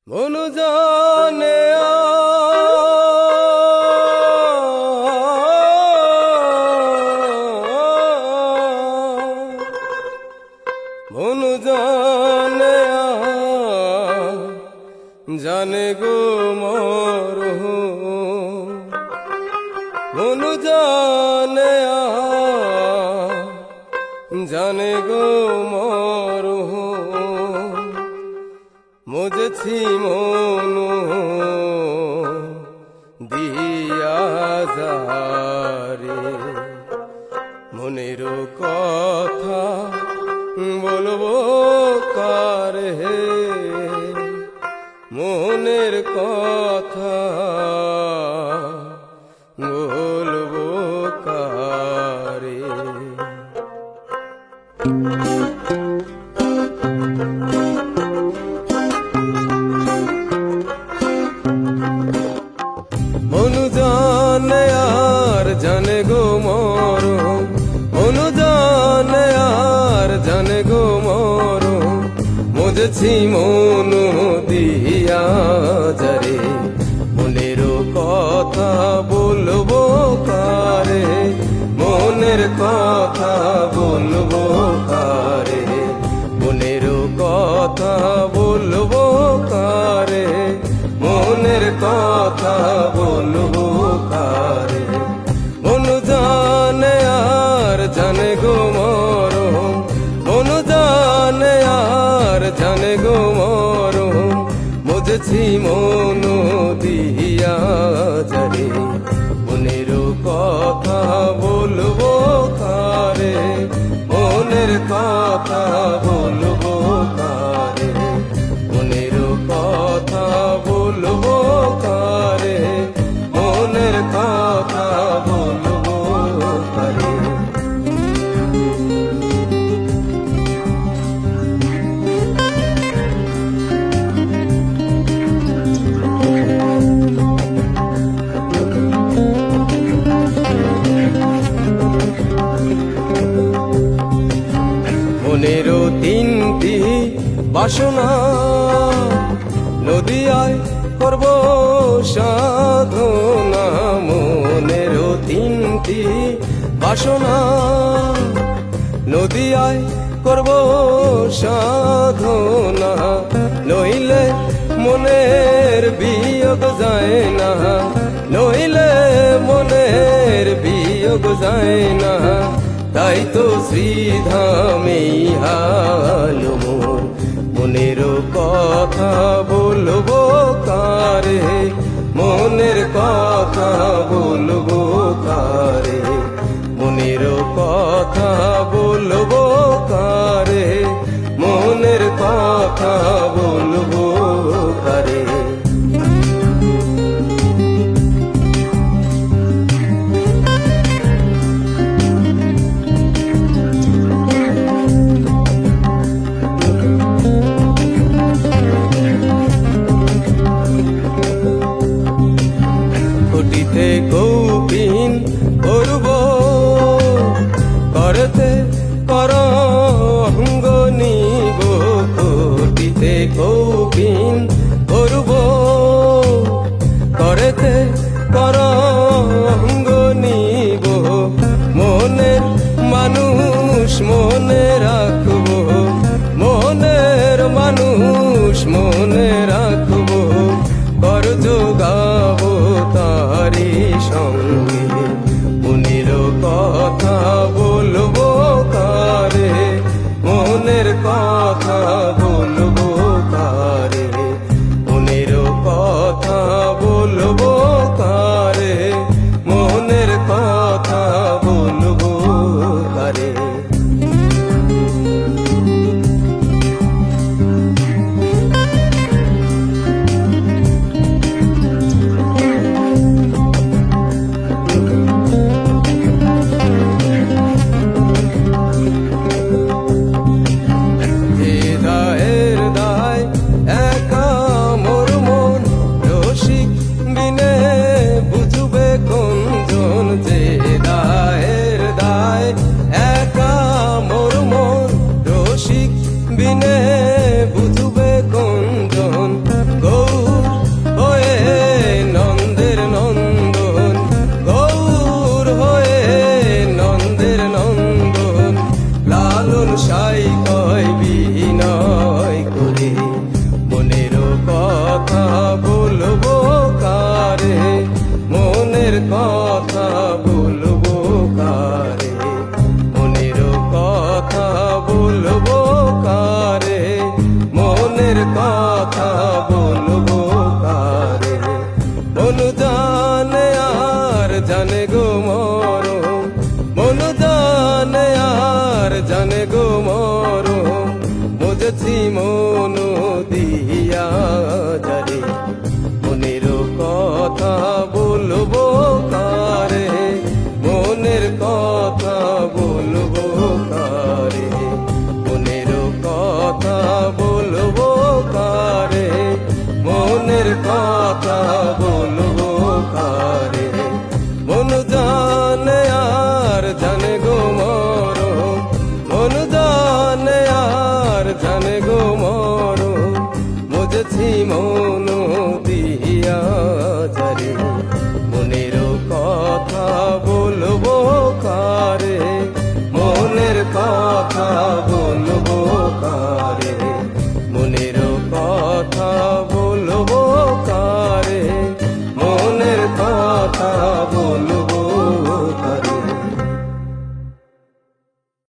মন জানে মন জানে জানে গো মোর মন জানে জানে গো মোর মুঝছি মনু দিয়া যারে মনের কথা বলবো কারে মনের কথা বলবো কারে মনু জানে আর জানে গো মোর মনু জানে আর জানে গো মোর মুঝছি মনু দিয়া যারে মনের কথা বলবো কারে মনের কথা বলবো কারে মনের কথা বলবো কারে মনের কথা বলবো কারে মনু জানে আর জানে গো মোর মনু জানে আর জানে গো মোর মুঝছি মনু দিয়া যারে মনের কথা বলবো কারে মনের কথা বলবো কারে মনের কথা বলবো কারে মনের কথা বলবো কারে মনেরও তিনটি বাসনা নদিয়ায় করব সাধনা মনেরও তিনটি বাসনা নদিয়ায় করব সাধনা নইলে মনের বিয়োগ যায় না নইলে মনের বিয়োগ যায় না তাই তো শ্রীধামে হাল মোর মনের কথা বলবো কারে মনের কথা বলবো কারে মনের কথা বলবো কারে মনের কথা বলবো কারে কথা বলবো কারে, মনের কথা বলবো কারে, মনের কথা বলবো